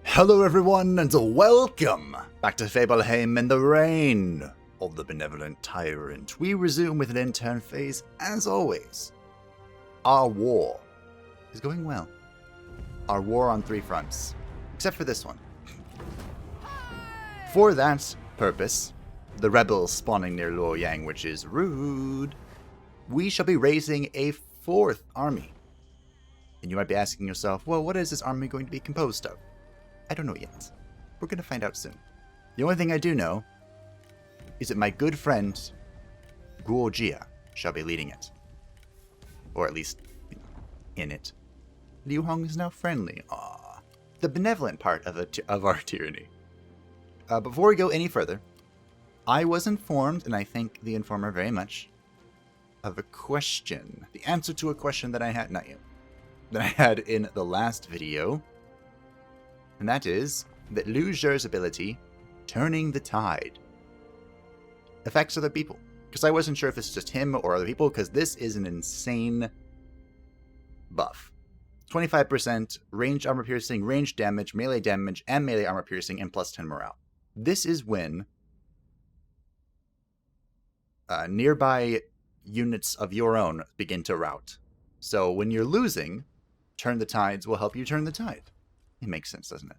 Hello everyone, and welcome back to Fableheim in the reign of the Benevolent Tyrant. We resume with an intern phase, as always. Our war is going well. Our war on three fronts, except for this one. For that purpose, the rebels spawning near Luoyang, which is rude, we shall be raising a fourth army. And you might be asking yourself, well, what is this army going to be composed of? I don't know yet. We're going to find out soon. The only thing I do know is that my good friend Guo Jia shall be leading it. Or at least in it. Liu Hong is now friendly. Aww. The benevolent part of our tyranny. Before we go any further, I was informed, and I thank the informer very much, of a question. The answer to a question that I had, not you, that I had in the last video. And that is that Liu Zhe's ability, Turning the Tide, affects other people. Because I wasn't sure if this is just him or other people, because this is an insane buff. 25% range armor piercing, range damage, and melee armor piercing, and plus 10 morale. This is when nearby units of your own begin to rout. So when you're losing, Turn the Tides will help you turn the tide. It makes sense, doesn't it?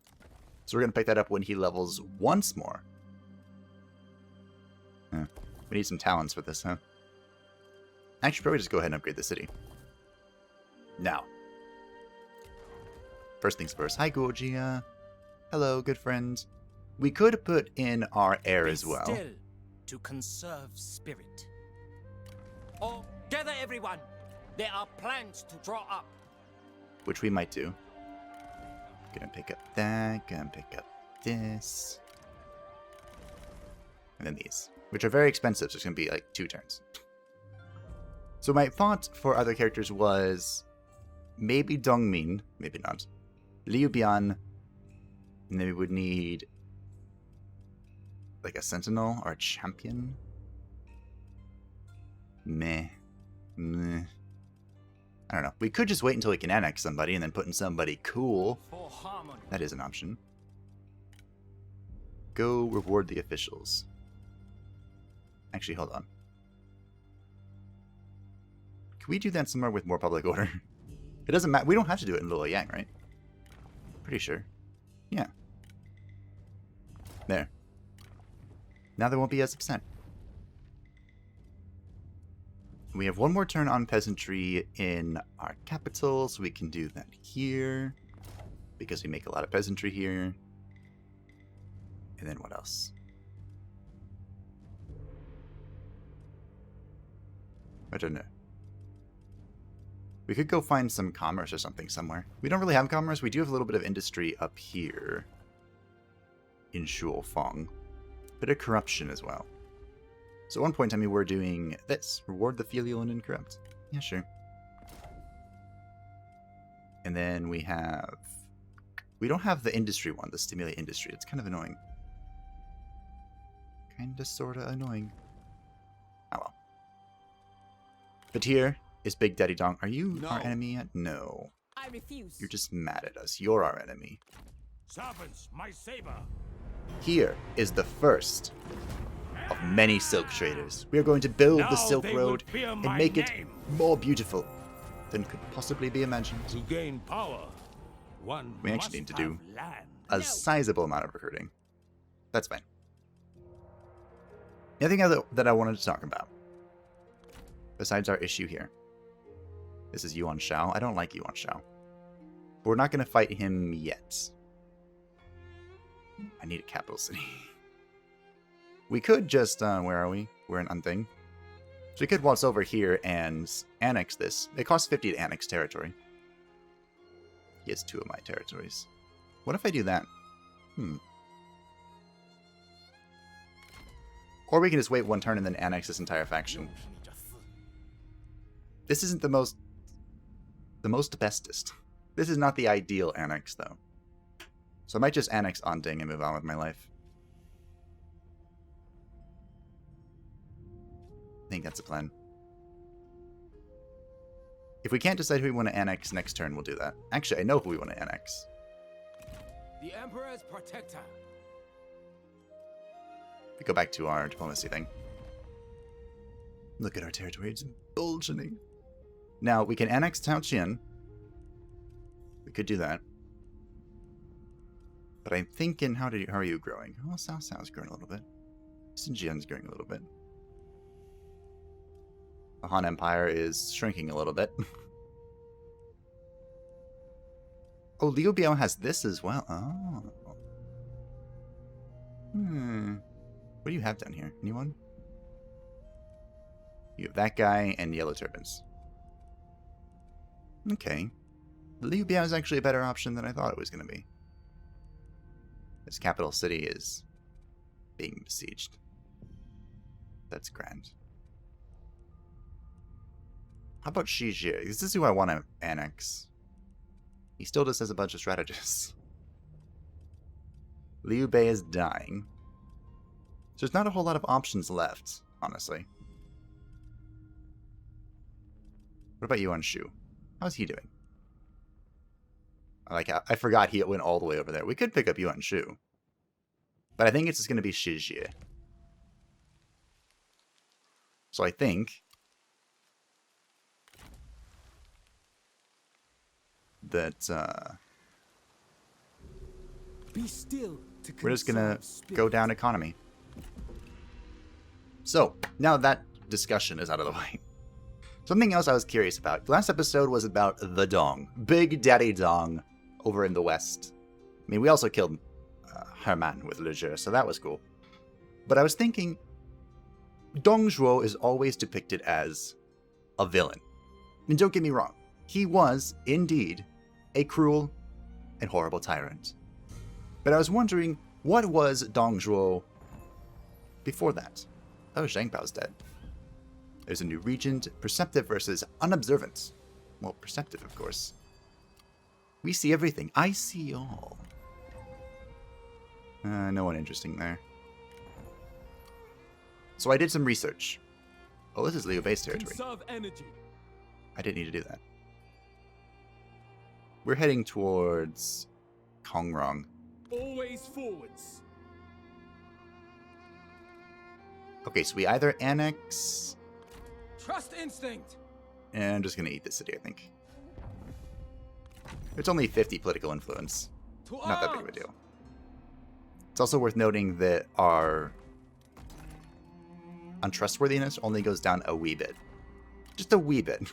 So we're going to pick that up when he levels once more. We need some talents for this, huh? Actually, probably just go ahead and upgrade the city. Now. First things first. Hi, Guo Jia. Hello, good friend. We could put in our heir as well. Still, to conserve spirit. Oh, gather everyone. There are plans to draw up. Which we might do. Gonna pick up that, gonna pick up this. And then these, which are very expensive, so it's gonna be like 2 turns. So my thought for other characters was maybe Dongmin, maybe not. Liu Bian, and then we would need like a sentinel or a champion. Meh. I don't know. We could just wait until we can annex somebody and then put in somebody cool. That is an option. Go reward the officials. Actually, hold on. Can we do that somewhere with more public order? It doesn't matter. We don't have to do it in Luoyang, right? Pretty sure. Yeah. There. Now they won't be as upset. We have one more turn on peasantry in our capital, so we can do that here. Because we make a lot of peasantry here. And then what else? I don't know. We could go find some commerce or something somewhere. We don't really have commerce. We do have a little bit of industry up here. In Shuofeng. Bit of corruption as well. So at one point in time we were doing this. Reward the filial and incorrupt. Yeah, sure. And then we have... We don't have the industry one, the stimulate industry. It's kind of annoying. Kinda sorta annoying. Oh well. But here is Big Daddy Dong. Are you our enemy yet? No. I refuse. You're just mad at us. You're our enemy. Servants, my saber. Here is the first of many silk traders. We are going to build the Silk Road and make it more beautiful than could possibly be imagined. To gain power, one We actually need to do land. a sizable amount of recruiting. That's fine. The other thing that I wanted to talk about, besides our issue here, this is Yuan Shao. I don't like Yuan Shao. But we're not going to fight him yet. I need a capital city. We could just, where are we? We're in Unthing. So we could waltz over here and annex this. It costs 50 to annex territory. He has 2 of my territories. What if I do that? Or we can just wait 1 turn and then annex this entire faction. This isn't the most bestest. This is not the ideal annex, though. So I might just annex Onding and move on with my life. I think that's a plan. If we can't decide who we want to annex next turn, we'll do that. Actually, I know who we want to annex. The Emperor's protector. We go back to our diplomacy thing. Look at our territory, it's bulging. Now, we can annex Taoqian. We could do that. But I'm thinking, how are you growing? Well, South's growing a little bit. Xinjiang's growing a little bit. The Han Empire is shrinking a little bit. Oh, Liu Biao has this as well. Oh. What do you have down here? Anyone? You have that guy and yellow turbans. Okay. Liu Biao is actually a better option than I thought it was going to be. This capital city is being besieged. That's grand. How about Shi Xie? This is who I want to annex. He still just has a bunch of strategists. Liu Bei is dying. So there's not a whole lot of options left, honestly. What about Yuan Shu? How's he doing? I forgot he went all the way over there. We could pick up Yuan Shu. But I think it's just going to be Shi Xie. So I think that Be still to we're just going to conserve go spirit. down economy. So, now that discussion is out of the way. Something else I was curious about. Last episode was about the Dong. Big Daddy Dong over in the west. I mean, we also killed Herman with Le Jeu, so that was cool. But I was thinking, Dong Zhuo is always depicted as a villain. And don't get me wrong, he was, indeed, a cruel and horrible tyrant. But I was wondering, what was Dong Zhuo before that? Oh, Zhang Bao's dead. There's a new regent, perceptive versus unobservant. Well, perceptive, of course. We see everything. I see all. No one interesting there. So I did some research. Oh, this is Liu Bei's territory. Conserve energy. I didn't need to do that. We're heading towards Kongrong. Always forwards. Okay, so we either annex... Trust instinct. And I'm just going to eat this city, I think. It's only 50 political influence. To Not that big of a arms. deal. It's also worth noting that our untrustworthiness only goes down a wee bit. Just a wee bit.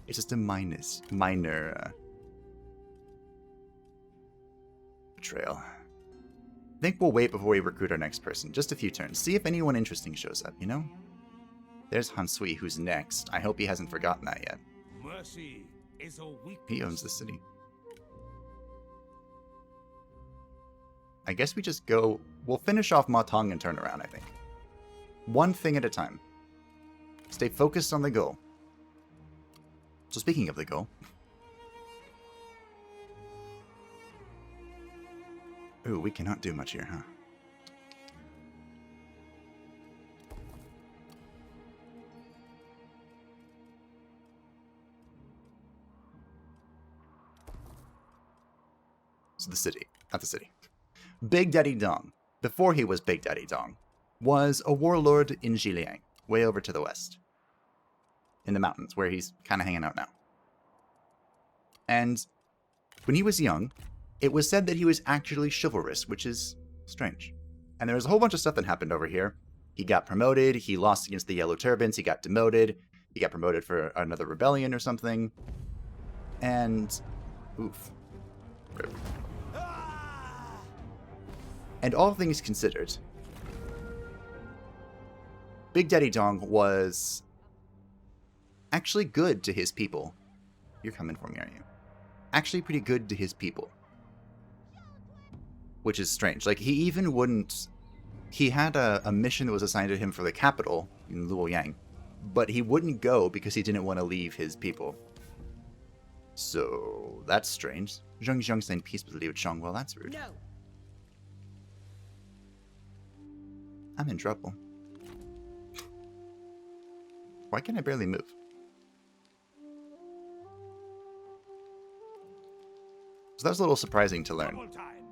It's just a minor betrayal. I think we'll wait before we recruit our next person. Just a few turns. See if anyone interesting shows up, you know? There's Han Sui, who's next. I hope he hasn't forgotten that yet. Mercy is a weakness. He owns the city. I guess we just go... We'll finish off Ma Tong and turn around, I think. One thing at a time. Stay focused on the goal. So speaking of the goal... Ooh, we cannot do much here, huh? So the city. Not the city. Big Daddy Dong, before he was Big Daddy Dong, was a warlord in Zhiliang, way over to the west. In the mountains, where he's kind of hanging out now. And when he was young, it was said that he was actually chivalrous, which is strange. And there was a whole bunch of stuff that happened over here. He got promoted, he lost against the Yellow Turbans, he got demoted, he got promoted for another rebellion or something. And... oof. And all things considered, Big Daddy Dong was actually good to his people. You're coming for me, aren't you? Actually pretty good to his people. Which is strange. Like, he even wouldn't... He had a mission that was assigned to him for the capital in Luoyang, but he wouldn't go because he didn't want to leave his people. So, that's strange. Zheng Zheng signed peace with Liu Chong. Well, that's rude. No. I'm in trouble. Why can I barely move? So that was a little surprising to learn. Double time.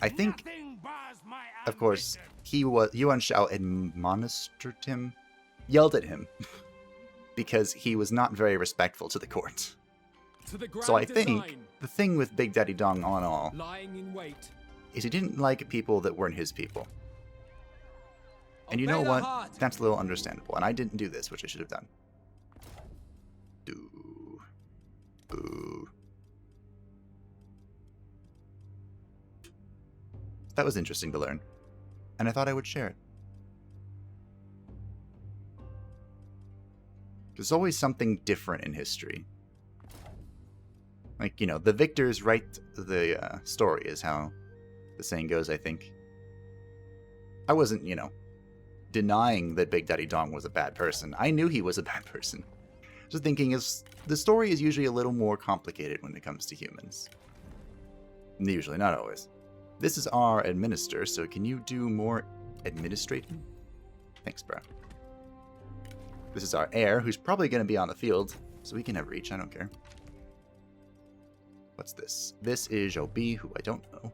I think, Nothing bars my of course, ambition. Yuan Shao admonished him, yelled at him, because he was not very respectful to the court. To the grand So I think design, the thing with Big Daddy Dong all in all lying in wait. is he didn't like people that weren't his people. And you know Obey the what? heart. That's a little understandable. And I didn't do this, which I should have done. Boo. Boo. That was interesting to learn. And I thought I would share it. There's always something different in history. Like, you know, the victors write the story is how the saying goes, I think. I wasn't, you know, denying that Big Daddy Dong was a bad person. I knew he was a bad person. Just thinking is the story is usually a little more complicated when it comes to humans. Usually, not always. This is our administrator, so can you do more administrating? Thanks, bro. This is our heir, who's probably going to be on the field, so we can have reach, I don't care. What's this? This is Jobi, who I don't know.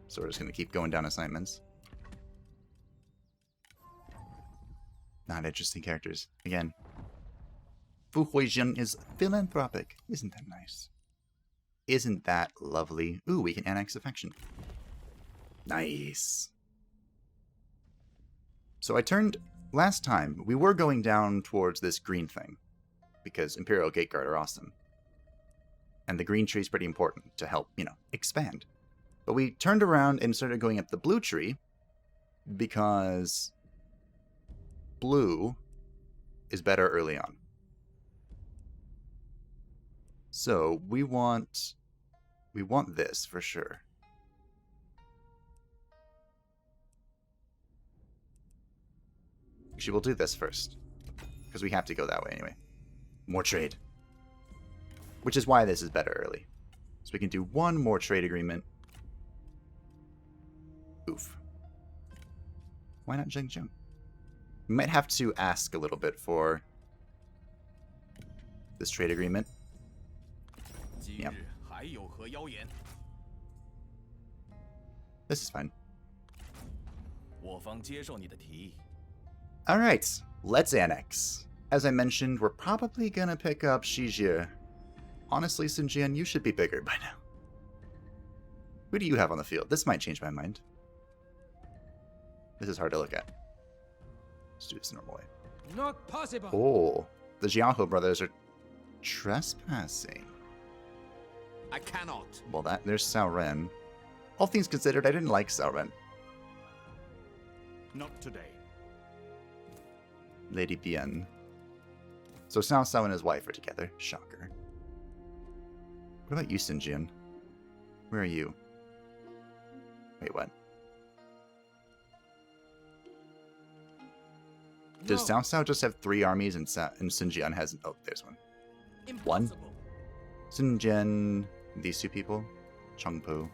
So we're just going to keep going down assignments. Not interesting characters. Again. Fu Huijin is philanthropic. Isn't that nice? Isn't that lovely? Ooh, we can annex affection. Nice. So I turned... Last time, we were going down towards this green thing. Because Imperial Gateguard are awesome. And the green tree is pretty important to help, you know, expand. But we turned around and started going up the blue tree. Because... blue is better early on. So we want this for sure. Actually, we'll do this first, because we have to go that way anyway. More trade. Which is why this is better early. So we can do one more trade agreement. Oof. Why not Zhengzhou? We might have to ask a little bit for this trade agreement. Yeah. This is fine. Alright, let's annex. As I mentioned, we're probably gonna pick up Shi Xie. Honestly, Sun Jian, you should be bigger by now. Who do you have on the field? This might change my mind. This is hard to look at. Let's do this the normal way. Not possible. Oh, the Jiaho brothers are trespassing. I cannot. Well, there's Cao Ren. All things considered, I didn't like Cao Ren. Not today. Lady Bien. So Cao Cao and his wife are together. Shocker. What about you, Sun Jian? Where are you? Wait, what? Does Cao Cao just have 3 armies and Sun Jian has... Oh, there's one. Impossible. Sun Jian, these 2 people, Chengpu,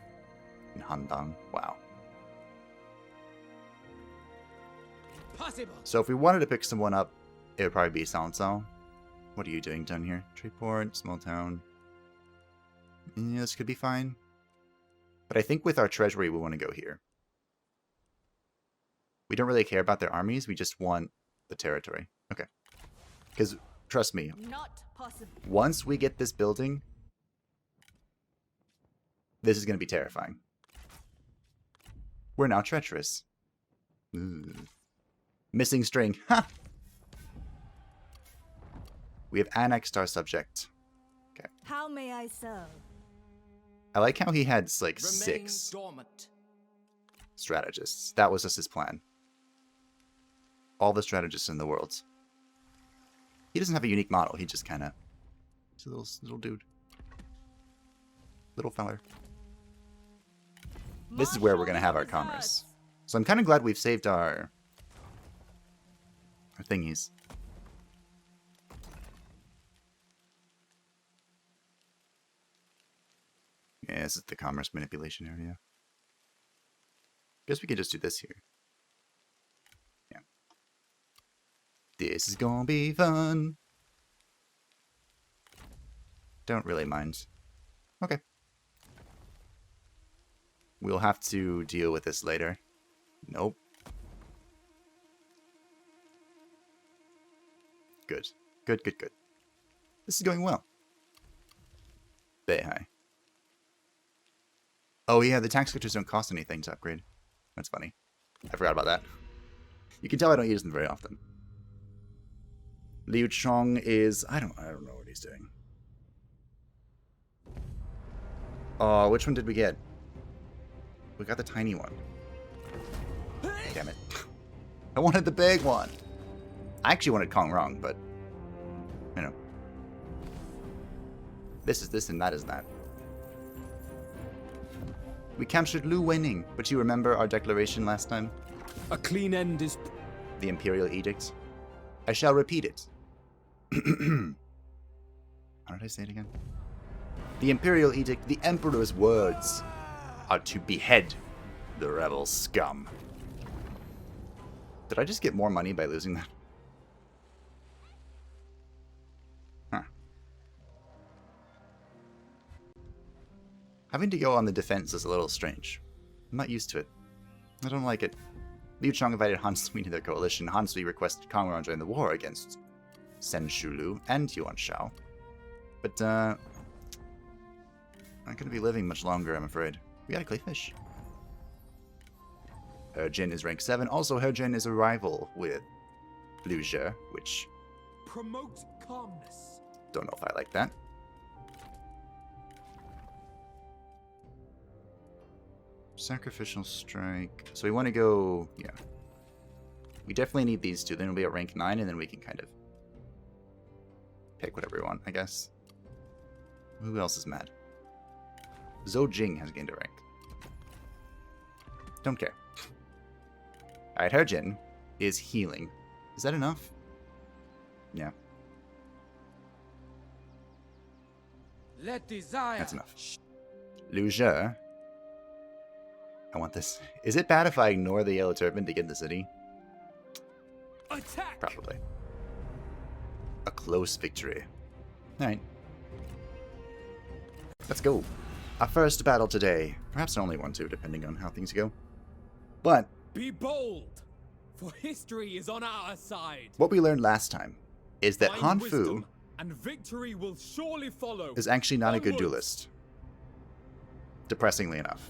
and Han Dang. Wow. Possible. So if we wanted to pick someone up, it would probably be Cao Cao. What are you doing down here? Treeport, small town. Yeah, this could be fine. But I think with our treasury, we want to go here. We don't really care about their armies. We just want the territory. Okay. Because, trust me, Not possible. once we get this building, this is going to be terrifying. We're now treacherous. Ooh. Missing string. Ha! We have annexed our subject. Okay. How may I serve? I like how he had, like, Remain 6 dormant. strategists. That was just his plan. All the strategists in the world. He doesn't have a unique model. He just kind of... He's a little dude. Little feller. This is where we're going to have our commerce. So I'm kind of glad we've saved our thingies. Yeah, this is the commerce manipulation area. Guess we could just do this here. Yeah. This is gonna be fun. Don't really mind. Okay. We'll have to deal with this later. Nope. Good. Good, good, good. This is going well. Beihai. Oh yeah, the tax collectors don't cost anything to upgrade. That's funny. I forgot about that. You can tell I don't use them very often. Liu Chong is... I don't know what he's doing. Oh, which one did we get? We got the tiny one. Damn it. I wanted the big one. I actually wanted Kong Rong, but... you know. This is this and that is that. We captured Luoyang, but you remember our declaration last time? A clean end is... The Imperial Edict. I shall repeat it. How did I say it again? The Imperial Edict, the Emperor's words, are to behead the rebel scum. Did I just get more money by losing that? Huh. Having to go on the defense is a little strange. I'm not used to it. I don't like it. Liu Chong invited Han Sui to their coalition. Han Sui requested Kong Rong join the war against Sen Shulu and Yuan Shao. But, not going to be living much longer, I'm afraid. We got a Clayfish. He Jin is rank 7. Also, He Jin is a rival with Liu Zhe, which... promote calmness. Don't know if I like that. Sacrificial Strike. So we want to go... yeah. We definitely need these two. Then we'll be at rank 9, and then we can kind of pick whatever we want, I guess. Who else is mad? Zhou Jing has gained a rank. Don't care. Alright, He Jin is healing. Is that enough? Yeah. Let desire. That's enough. Liu Zhe. I want this. Is it bad if I ignore the Yellow Turban to get in the city? Attack. Probably. A close victory. Alright. Let's go. Our first battle today. Perhaps only one, too, depending on how things go. But Be bold, for history is on our side. what we learned last time is that Find Han Fu wisdom, and victory will surely follow. is actually not a good Onwards. duelist. Depressingly enough.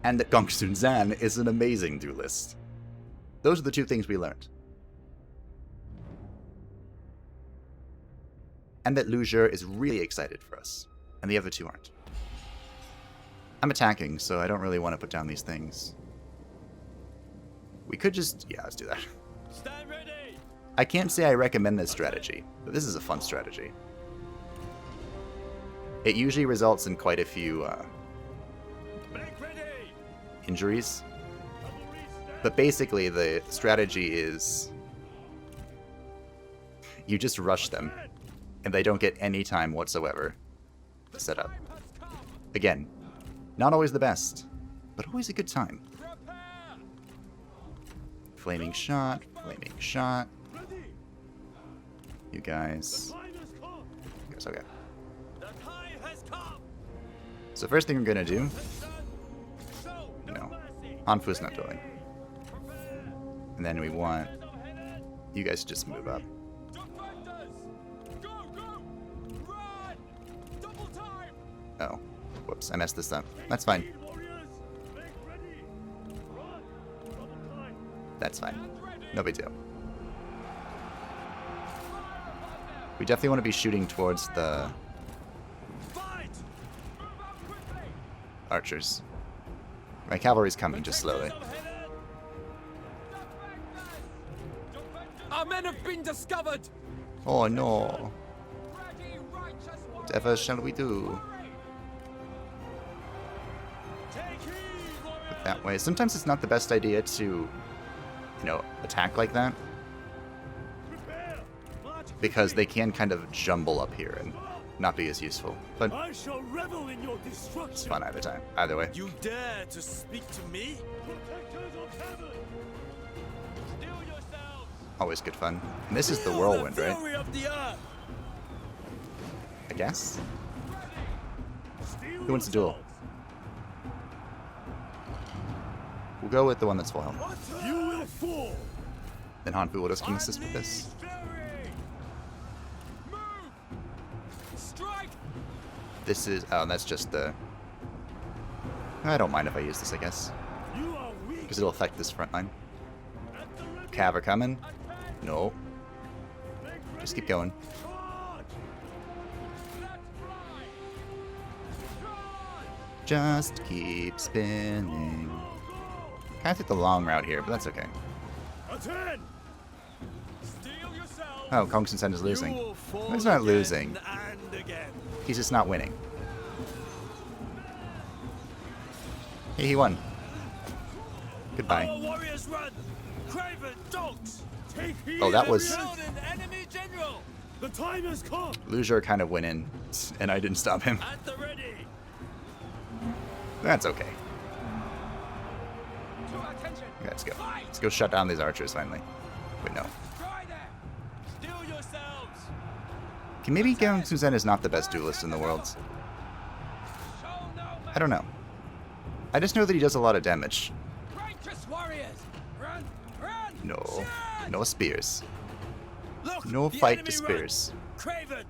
And that Gong Sun Zan is an amazing duelist. Those are the two things we learned. And that Liu Zhe is really excited for us. And the other two aren't. I'm attacking, so I don't really want to put down these things. We could just... yeah, let's do that. Stand ready. I can't say I recommend this strategy, but this is a fun strategy. It usually results in quite a few Make ready. injuries. But basically, the strategy is... you just rush them, and they don't get any time whatsoever to set up. Time has come. Again, not always the best, but always a good time. Prepare. Flaming shot, flaming shot. Ready. You guys... Time has come. Yes, okay. The time has come. So first thing we're gonna do... Show no. mercy. Han Fu's not doing. Prepare. And then we want you guys to just move up. Defenders. Go, go. Run. Double time. Oh. Whoops, I messed this up. That's fine. Warriors. Make ready. Run. Double time. That's fine. Stand ready. No big deal. We definitely want to be shooting towards the Fight. Move out quickly. archers. My cavalry's coming, just slowly. Our men have been discovered. Oh no. Ready, righteous Whatever shall we do? Take heed, warriors. That way. Sometimes it's not the best idea to, you know, attack like that. Prepare. March Because they can kind of jumble up here and not be as useful. But I shall revel in your destruction. it's fun either time. Either way. You dare to speak to me? Protectors of heaven. Steel yourselves. Always good fun. And this is the Feel whirlwind, the right? fury of the earth. I guess? Steel Who wants to duel? yourselves. We'll go with the one that's full health. You will fall. Then Hanfu will just king assist with this. Move! Strike! This is... Oh, that's just the... I don't mind if I use this, I guess. You are weak. Because it'll affect this front line. At the ready. Cav are coming. Attack! No. Make Just ready. keep going. Charge. Let's fly! Charge! Just keep spinning. Go, go. Kind of took the long route here, but that's okay. Attend. Steel yourself! Oh, Kongson Sen is You losing. will fall He's not again losing. And again. He's just not winning. Hey, he won. Goodbye. Our warriors run. Craven dogs. Take heed. Oh, that of was- the Killed enemy. an enemy general! The time has come. Liu Zhuo kind of went in, and I didn't stop him. At the ready. That's okay. To attention! Okay, let's go. Fight! Let's go shut down these archers finally. Wait, no. Try there! Steel yourselves. Okay, maybe Kongson Sen is not the best duelist in the world. Show no I don't know. I just know that he does a lot of damage. Righteous warriors! Run! Run! No. Charge! No spears. Look. No the fight enemy to runs. spears. Craven.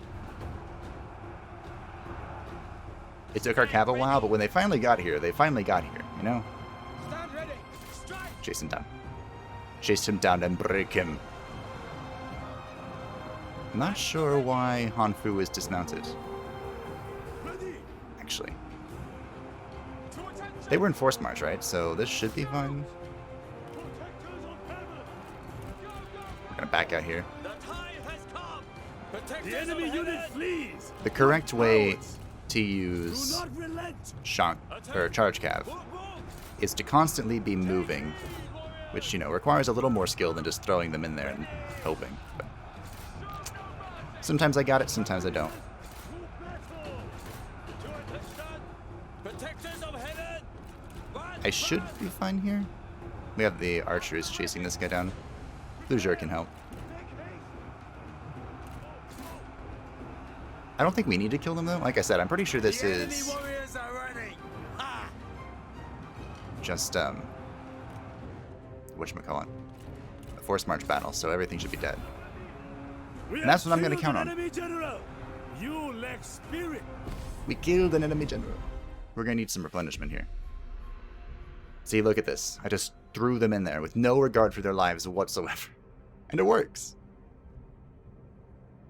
It took our cav a while, but when they finally got here, you know? Stand ready! Strike! Chase him down. Chase him down and break him. I'm not sure why Hanfu is dismounted, Ready. actually. To attention! They were in forced march, right? So this should be fine. Protectors of heaven. Go, go! We're gonna back out here. The time has come. Protectors The enemy of unit heaven! flees. The correct way Cowards. to Do use not relent. Shank or charge cav Move, move. is to constantly be moving, which, you know, requires a little more skill than just throwing them in there and hoping. But sometimes I got it, sometimes I don't. To attention. Protectors of heaven. Run. I should be fine here. We have the archers chasing this guy down. Liu Zhuo can help. I don't think we need to kill them though. Like I said, I'm pretty sure this The enemy is warriors are running. Ha. just whatchamacallit, a forced march battle, so everything should be dead. We And that's have what I'm gonna killed count an on. Enemy general. You lack spirit. We killed an enemy general. We're gonna need some replenishment here. See, look at this. I just threw them in there with no regard for their lives whatsoever. And it works.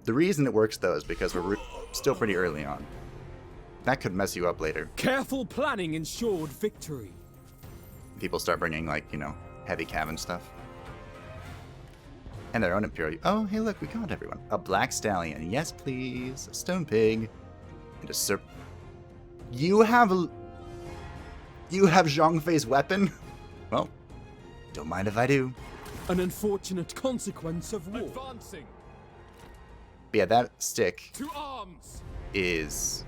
The reason it works, though, is because we're still pretty early on. That could mess you up later. Careful planning ensured victory. People start bringing, like, you know, heavy cav and stuff. And their own Imperial... Oh, hey, look, we got everyone. A black stallion. Yes, please. A stone pig. And a serp... You have Zhang Fei's weapon? Well, don't mind if I do. An unfortunate consequence of war. Advancing! But yeah, that stick To arms! is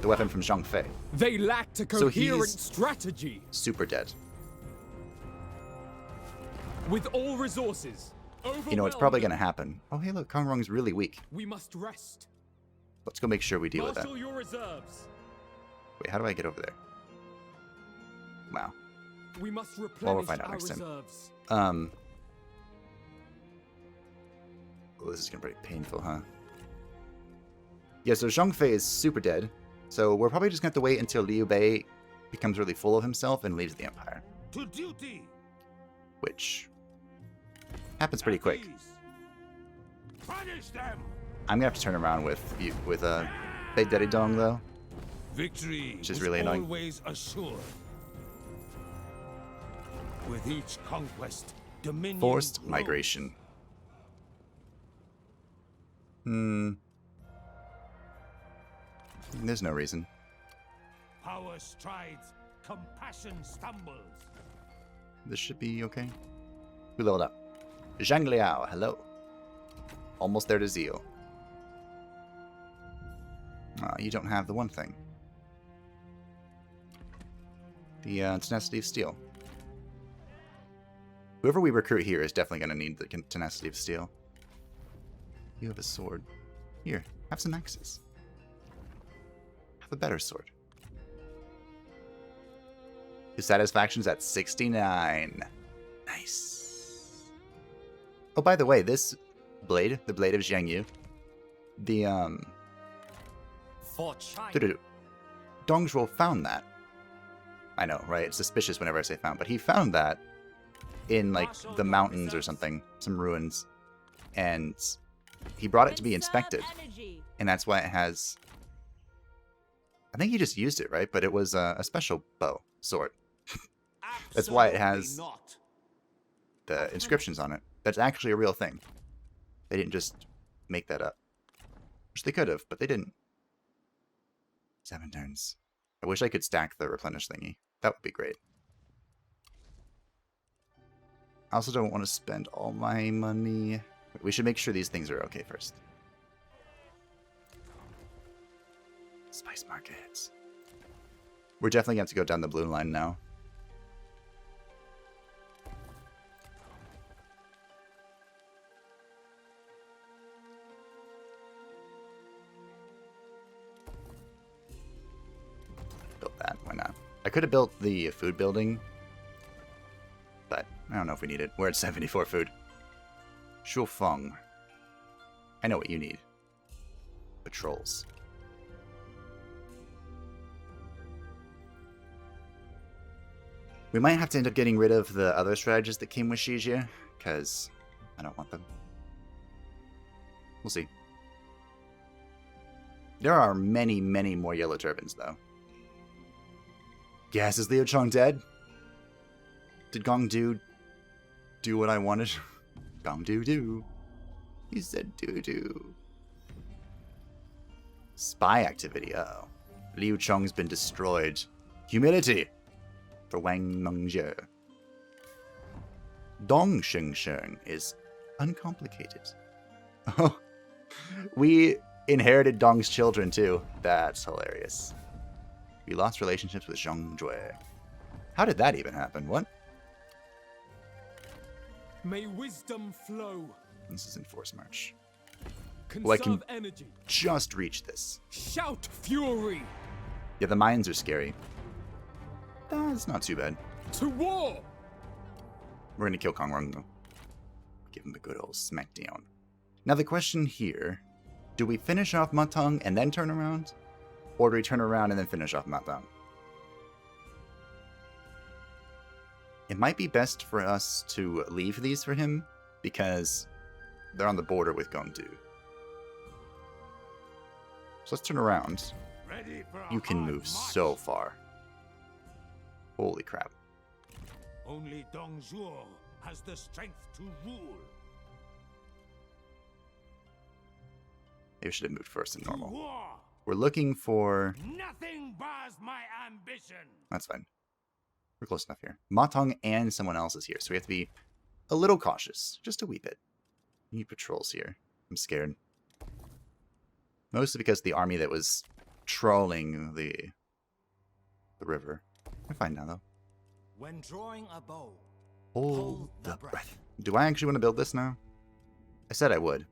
the weapon from Zhang Fei. They lacked a So coherent he's- strategy. Super dead. With all resources, You know, it's probably going to happen. Oh, hey, look, Kong Rong's really weak. we must rest. Let's go make sure we deal with that. Marshal your reserves. Wait, how do I get over there? Wow. We must we'll replenish find out our next time. reserves. Oh, this is going to be painful, huh? Yeah, so Zhang Fei is super dead. So we're probably just going to have to wait until Liu Bei becomes really full of himself and leaves the Empire. To duty. Which happens pretty quick. Punish them. I'm going to have to turn around with Big Daddy Dong, though. Victory Which is really annoying. always assured. With each conquest, dominion Forced grows. migration. There's no reason. Power strides, compassion stumbles. This should be okay. We leveled up. Zhang Liao, hello. Almost there to Zeal. You don't have the one thing. The Tenacity of Steel. Whoever we recruit here is definitely going to need the Tenacity of Steel. You have a sword. Here, have some axes. Have a better sword. His satisfaction's at 69. Nice. Oh, by the way, this blade, the blade of Jiang Yu, the, For China. doo-doo-doo. Dong Zhuo found that. I know, right? It's suspicious whenever I say found, but he found that in, like, the mountains or something, some ruins. And he brought it to be inspected. Energy. And that's why it has... I think he just used it, right? But it was a special bow, sword. That's why it has the inscriptions on it. That's actually a real thing. They didn't just make that up. Which they could have, but they didn't. 7 turns. I wish I could stack the replenish thingy. That would be great. I also don't want to spend all my money. We should make sure these things are okay first. Spice markets. We're definitely going to have to go down the blue line now. Build that. Why not? I could have built the food building, but I don't know if we need it. We're at 74 food. Shufeng. I know what you need. Patrols. We might have to end up getting rid of the other strategists that came with Shi Xie, because I don't want them. We'll see. There are many, many more yellow turbans, though. Yes, is Liu Chong dead? Did Gong Du do what I wanted? Gong Du do. He said do. Spy activity, uh-oh. Liu Chong's been destroyed. Humility for Wang Mengzhe. Dong Shengsheng is uncomplicated. Oh, we inherited Dong's children too. That's hilarious. We lost relationships with Zhong Jue. How did that even happen? What? May wisdom flow. This is in Force March. Conserve Well, I can energy. just reach this. Shout fury. Yeah, the mines are scary. That's not too bad. To war. We're gonna kill Kong Rung though. Give him a good old smackdown. Now the question here, do we finish off Matang and then turn around? Or do we turn around and then finish off Matang? It might be best for us to leave these for him, because they're on the border with Gongdu. So let's turn around. Ready for a You can hard move march. so far. Holy crap. Only Dong Zhuo has the strength to rule. Maybe we should have moved first than To normal. war. We're looking for... Nothing bars my ambition. That's fine. We're close enough here. Matong and someone else is here, so we have to be a little cautious. Just a wee bit. We need patrols here. I'm scared. Mostly because the army that was trolling the river. We're fine now, though. When drawing a bow, Hold the breath. Do I actually want to build this now? I said I would.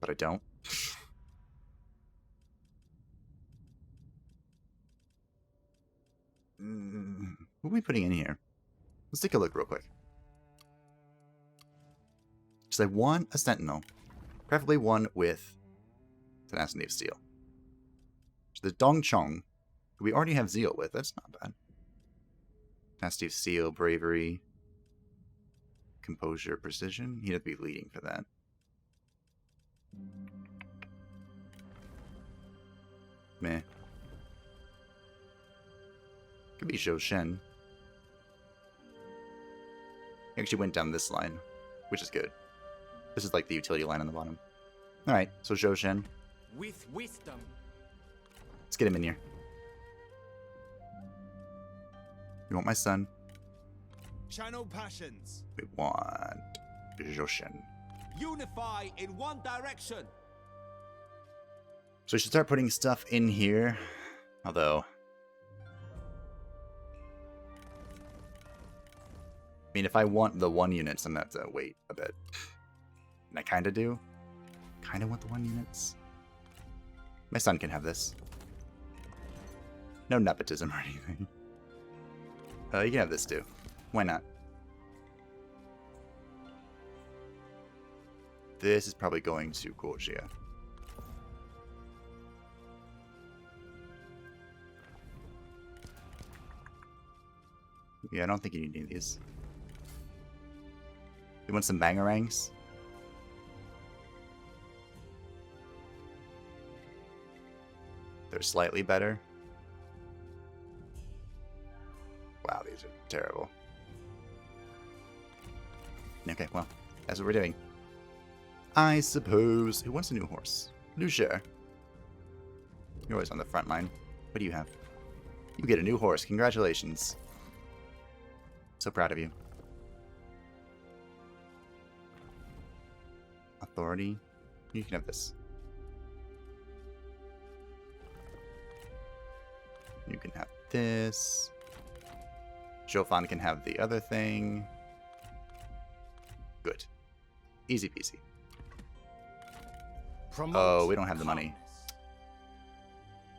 But I don't. What are we putting in here? Let's take a look real quick. Because I want a sentinel. Preferably one with tenacity of steel. So there's Dong Chong, who we already have zeal with. That's not bad. Tenacity of steel, bravery, composure, precision. He'd have to be leading for that. Meh. Could be Zhou Shen. He actually went down this line, which is good. This is like the utility line on the bottom. Alright, so Zhou Shen. with wisdom. Let's get him in here. We want my son. Channel passions. We want Zhou Shen. Unify in one direction. So we should start putting stuff in here. Although... I mean, if I want the 1 units, I'm going to have to wait a bit. And I kind of do. Kind of want the 1 units. My son can have this. No nepotism or anything. You can have this too. Why not? This is probably going to Guo Jia. Yeah, I don't think you need any of these. You want some bangerangs? They're slightly better. Wow, these are terrible. Okay, well, that's what we're doing. I suppose. Who wants a new horse? Liu Hong. You're always on the front line. What do you have? You get a new horse. Congratulations. So proud of you. Authority. You can have this. You can have this. Zhoufan can have the other thing. Good. Easy peasy. Oh, we don't have the money.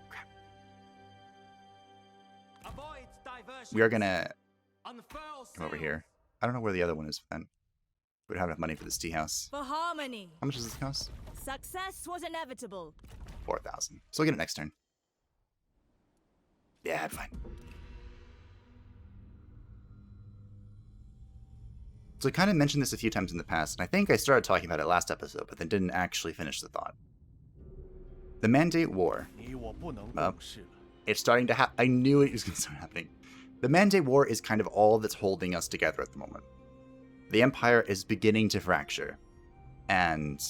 Crap. We are gonna come over here. I don't know where the other one is then. We don't have enough money for this tea house. For harmony. How much does this cost? Success was inevitable. 4,000. So we'll get it next turn. Yeah, fine. So I kind of mentioned this a few times in the past, and I think I started talking about it last episode, but then didn't actually finish the thought. The Mandate War. It's starting to happen. I knew it was going to start happening. The Mandate War is kind of all that's holding us together at the moment. The Empire is beginning to fracture. And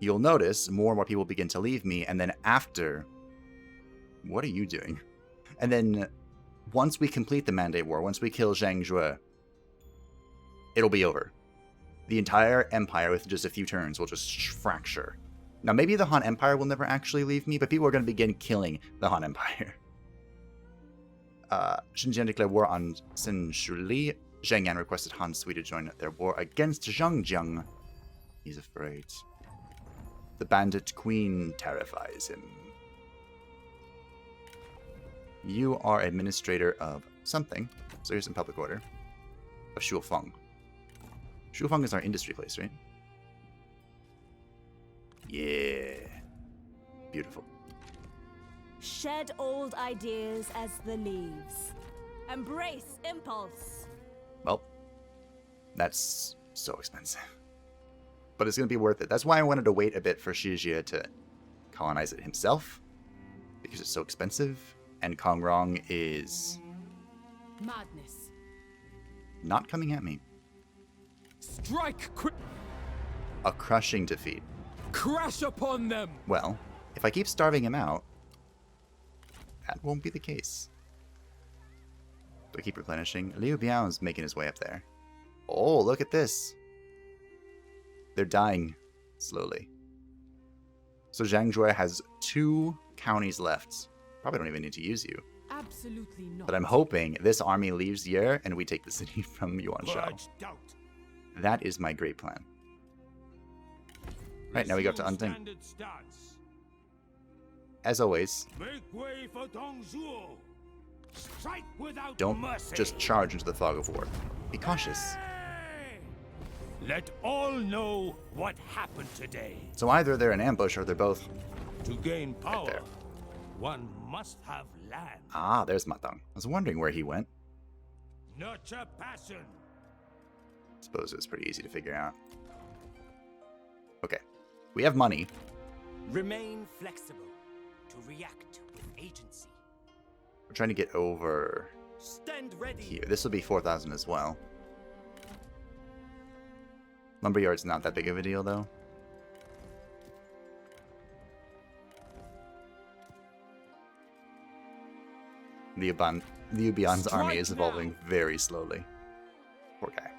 you'll notice more and more people begin to leave me, and then after... What are you doing? And then once we complete the Mandate War, once we kill Zhang Zhuo, it'll be over. The entire empire, with just a few turns, will just fracture. Now, maybe the Han Empire will never actually leave me, but people are going to begin killing the Han Empire. Xinjiang declared war on Sinshuli. Zheng Yan requested Han Sui to join their war against Zhangjiang. He's afraid. The bandit queen terrifies him. You are administrator of something. So here's some public order. Of Shuofeng. Shuofeng is our industry place, right? Yeah. Beautiful. Shed old ideas as the leaves. Embrace impulse. Well, that's so expensive. But it's going to be worth it. That's why I wanted to wait a bit for Shi Xie to colonize it himself. Because it's so expensive. And Kongrong is... Madness. not coming at me. Strike A crushing defeat. Crash upon them! Well, if I keep starving him out, that won't be the case. Do I keep replenishing? Liu Biao's making his way up there. Oh, look at this. They're dying slowly. So Zhang Zhuo has 2 counties left. Probably don't even need to use you. Absolutely not. But I'm hoping this army leaves Yer and we take the city from Yuan Shao. That is my great plan. Right, now we go to Unding. As always, Make way for Dong Zhuo. Strike without don't mercy. just charge into the fog of war. Be cautious. Let all know what happened today. So either they're in ambush or they're both... To gain power, there. one must have land. Ah, there's Matang. I was wondering where he went. Nurture passion. Suppose it was pretty easy to figure out. Okay. We have money. Remain flexible to react with agency. We're trying to get over Stand ready. here. This will be 4,000 as well. Lumberyard's not that big of a deal, though. Liu Bian's army is evolving very slowly. Poor guy.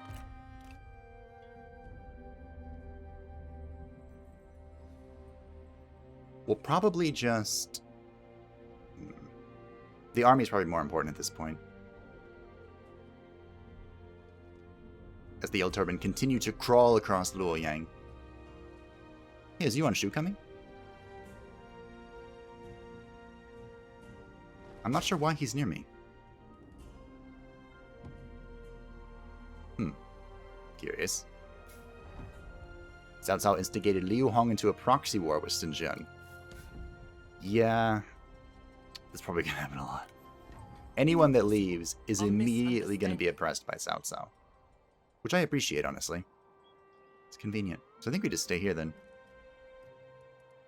We'll probably just... The army is probably more important at this point. As the Yellow Turban continue to crawl across Luoyang. Hey, is Yuan Shu coming? I'm not sure why he's near me. Curious. Cao Cao instigated Liu Hong into a proxy war with Xinjiang. Yeah, that's probably going to happen a lot. Anyone that leaves is immediately going to be oppressed by Cao Cao. Which I appreciate, honestly. It's convenient. So I think we just stay here then.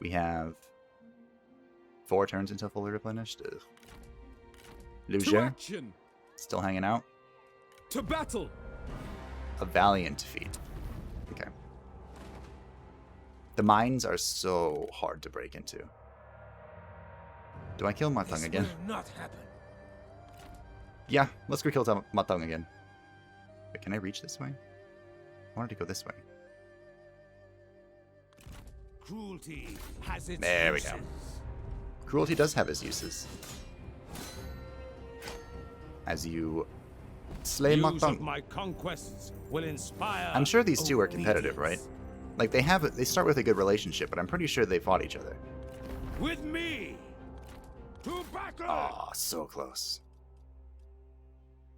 We have 4 turns until fully replenished. Liu To Jia, action! still hanging out. To battle! A valiant defeat. Okay. The mines are so hard to break into. Do I kill Matang This again? will not happen. Yeah, let's go kill Matang again. Wait, can I reach this way? I wanted to go this way. Cruelty has its There we go. uses. Cruelty does have its uses. As you slay News of Matang. my conquests will inspire. I'm sure these two are competitive, right? obedience. Like they start with a good relationship, but I'm pretty sure they fought each other. With me to battle. Oh, so close.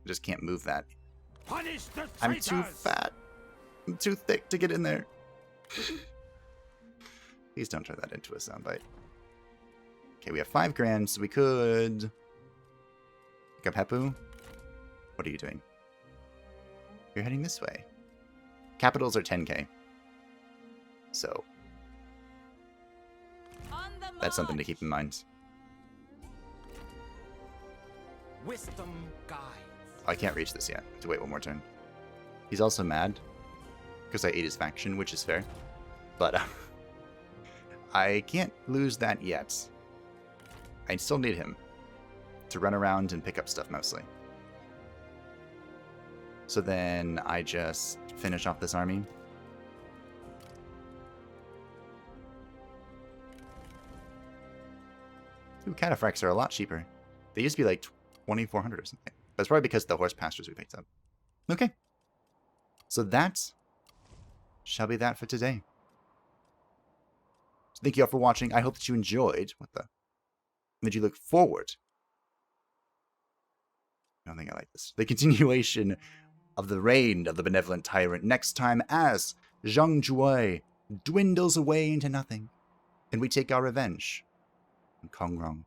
I just can't move that. Punish the traitors. I'm too fat. I'm too thick to get in there. Please don't turn that into a soundbite. Okay, we have 5 grand, so we could pick up Hepu. What are you doing? You're heading this way. Capitals are 10k. So On the that's something to march! keep in mind. Wisdom guides. I can't reach this yet. I have to wait one more turn. He's also mad because I ate his faction, which is fair. But I can't lose that yet. I still need him to run around and pick up stuff mostly. So then I just finish off this army. Ooh, cataphracts are a lot cheaper. They used to be like 2,400 or something. That's probably because of the horse pastures we picked up. Okay. So that shall be that for today. So thank you all for watching. I hope that you enjoyed. What the? That you look forward. I don't think I like this. The continuation of the reign of the Benevolent Tyrant next time as Zhang Zhuo dwindles away into nothing. And we take our revenge on Kongrong.